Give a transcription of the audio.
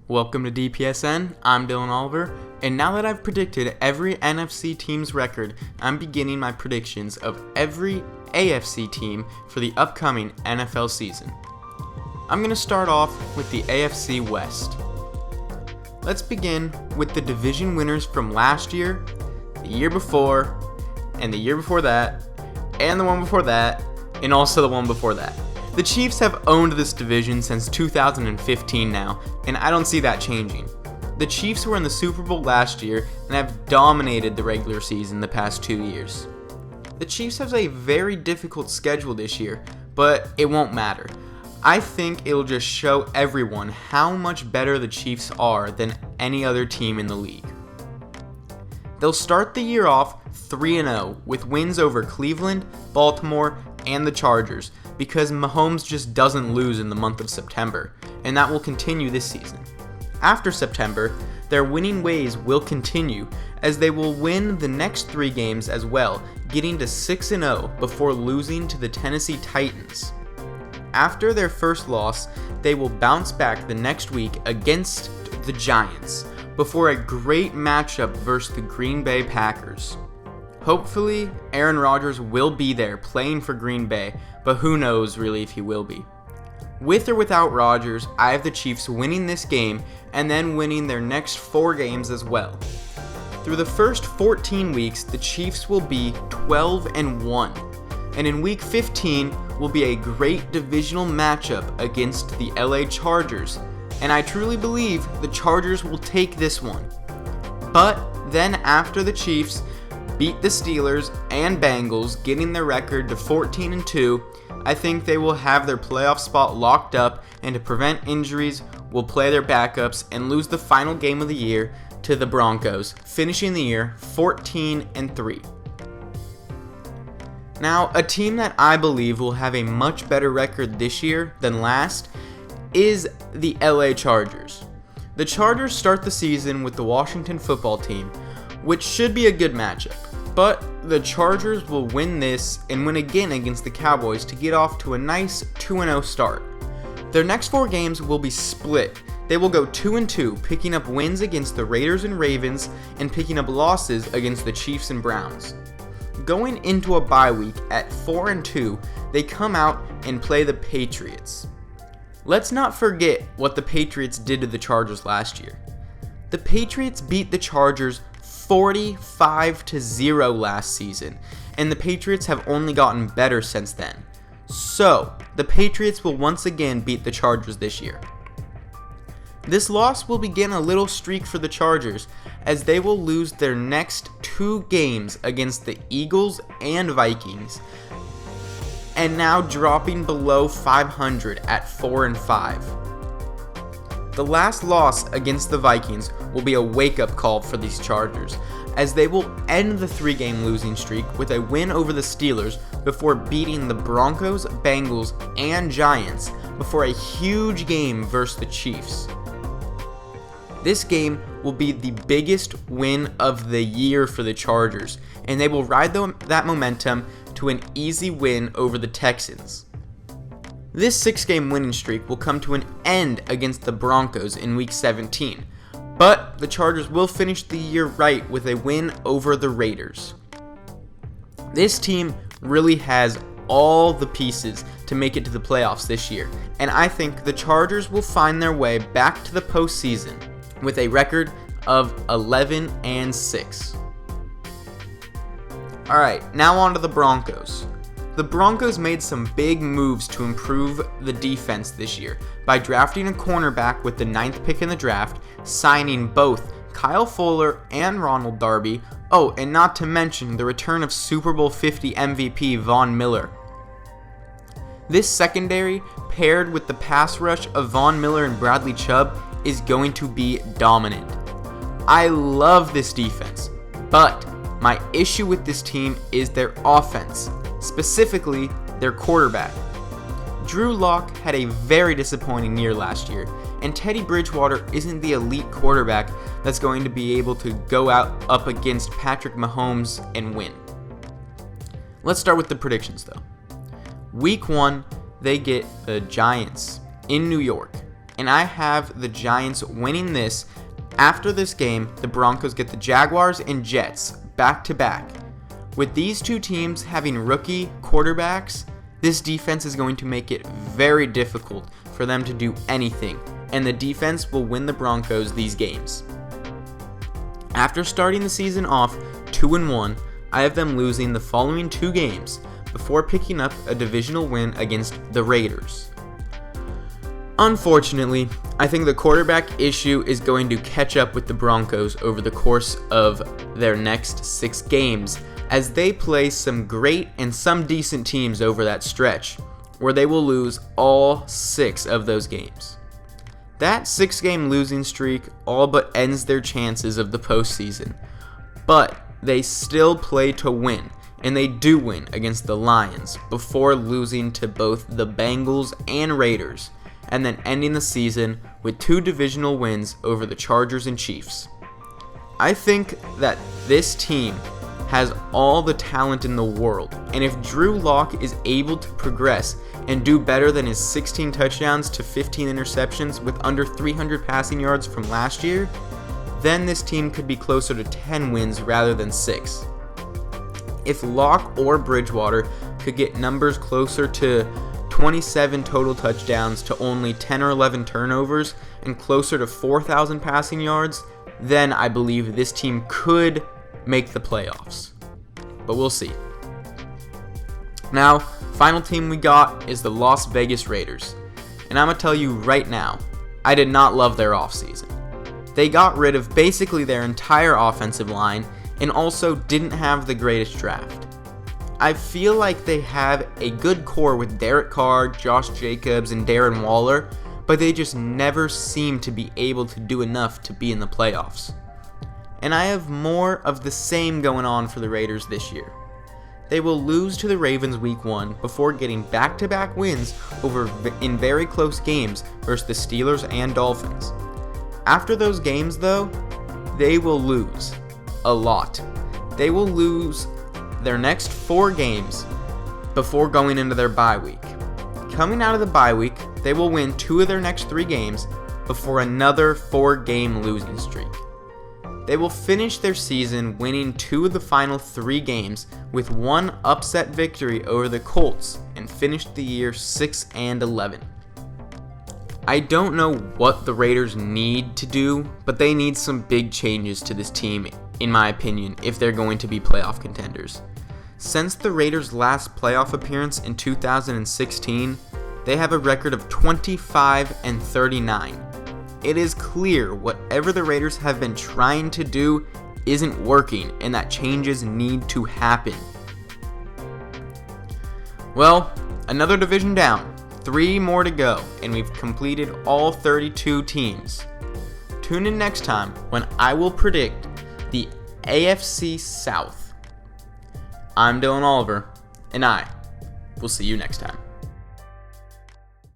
Welcome to DPSN, I'm Dylan Oliver, and now that I've predicted every NFC team's record, I'm beginning my predictions of every AFC team for the upcoming NFL season. I'm going to start off with the AFC West. Let's begin with the division winners from last year, the year before, and the year before that, and the one before that, and also the one before that. The Chiefs have owned this division since 2015 now, and I don't see that changing. The Chiefs were in the Super Bowl last year and have dominated the regular season the past 2 years. The Chiefs have a very difficult schedule this year, but it won't matter. I think it'll just show everyone how much better the Chiefs are than any other team in the league. They'll start the year off 3-0 with wins over Cleveland, Baltimore, and the Chargers, because Mahomes just doesn't lose in the month of September, and that will continue this season. After September, their winning ways will continue, as they will win the next 3 games as well, getting to 6-0 before losing to the Tennessee Titans. After their first loss, they will bounce back the next week against the Giants, before a great matchup versus the Green Bay Packers. Hopefully, Aaron Rodgers will be there playing for Green Bay, but who knows really if he will be. With or without Rodgers, I have the Chiefs winning this game and then winning their next 4 games as well. Through the first 14 weeks, the Chiefs will be 12-1, and in week 15 will be a great divisional matchup against the LA Chargers, and I truly believe the Chargers will take this one. But then after the Chiefs beat the Steelers and Bengals, getting their record to 14-2, I think they will have their playoff spot locked up, and to prevent injuries, will play their backups and lose the final game of the year to the Broncos, finishing the year 14-3. Now, a team that I believe will have a much better record this year than last is the LA Chargers. The Chargers start the season with the Washington football team, which should be a good matchup. But the Chargers will win this and win again against the Cowboys to get off to a nice 2-0 start. Their next 4 games will be split. They will go 2-2, picking up wins against the Raiders and Ravens and picking up losses against the Chiefs and Browns. Going into a bye week at 4-2, they come out and play the Patriots. Let's not forget what the Patriots did to the Chargers last year. The Patriots beat the Chargers 45-0 last season, and the Patriots have only gotten better since then. So, the Patriots will once again beat the Chargers this year. This loss will begin a little streak for the Chargers, as they will lose their next 2 games against the Eagles and Vikings, and now dropping below 500 at 4-5. The last loss against the Vikings will be a wake-up call for these Chargers, as they will end the 3-game losing streak with a win over the Steelers before beating the Broncos, Bengals, and Giants before a huge game versus the Chiefs. This game will be the biggest win of the year for the Chargers, and they will ride that momentum to an easy win over the Texans. This 6-game winning streak will come to an end against the Broncos in week 17, but the Chargers will finish the year right with a win over the Raiders. This team really has all the pieces to make it to the playoffs this year, and I think the Chargers will find their way back to the postseason with a record of 11-6. Alright, now on to the Broncos. The Broncos made some big moves to improve the defense this year by drafting a cornerback with the 9th pick in the draft, signing both Kyle Fuller and Ronald Darby, and not to mention the return of Super Bowl 50 MVP Von Miller. This secondary, paired with the pass rush of Von Miller and Bradley Chubb, is going to be dominant. I love this defense, but my issue with this team is their offense, specifically their quarterback. Drew Lock had a very disappointing year last year, and Teddy Bridgewater isn't the elite quarterback that's going to be able to go out up against Patrick Mahomes and win. Let's start with the predictions though. Week 1, they get the Giants in New York. and I have the Giants winning this. After this game, the Broncos get the Jaguars and Jets back to back. With these two teams having rookie quarterbacks, this defense is going to make it very difficult for them to do anything, and the defense will win the Broncos these games. After starting the season off 2-1, I have them losing the following two games before picking up a divisional win against the Raiders. Unfortunately, I think the quarterback issue is going to catch up with the Broncos over the course of their next 6 games, as they play some great and some decent teams over that stretch, where they will lose all 6 of those games. That 6-game losing streak all but ends their chances of the postseason, but they still play to win, and they do win against the Lions before losing to both the Bengals and Raiders, and then ending the season with 2 divisional wins over the Chargers and Chiefs. I think that this team has all the talent in the world, and if Drew Lock is able to progress and do better than his 16 touchdowns to 15 interceptions with under 300 passing yards from last year, then this team could be closer to 10 wins rather than 6. If Lock or Bridgewater could get numbers closer to 27 total touchdowns to only 10 or 11 turnovers and closer to 4,000 passing yards, then I believe this team could make the playoffs. But we'll see. Now, final team we got is the Las Vegas Raiders. And I'm going to tell you right now, I did not love their offseason. They got rid of basically their entire offensive line and also didn't have the greatest draft. I feel like they have a good core with Derek Carr, Josh Jacobs, and Darren Waller, but they just never seem to be able to do enough to be in the playoffs. And I have more of the same going on for the Raiders this year. They will lose to the Ravens week 1 before getting back-to-back wins in very close games versus the Steelers and Dolphins. After those games, though, they will lose a lot. They will lose their next 4 games before going into their bye week. Coming out of the bye week, they will win 2 of their next 3 games before another 4-game losing streak. They will finish their season winning 2 of the final 3 games with 1 upset victory over the Colts and finish the year 6-11. I don't know what the Raiders need to do, but they need some big changes to this team, in my opinion, if they're going to be playoff contenders. Since the Raiders' last playoff appearance in 2016, they have a record of 25-39. It is clear whatever the Raiders have been trying to do isn't working, and that changes need to happen. Well, another division down, 3 more to go, and we've completed all 32 teams. Tune in next time when I will predict the AFC South. I'm Dylan Oliver, and I will see you next time.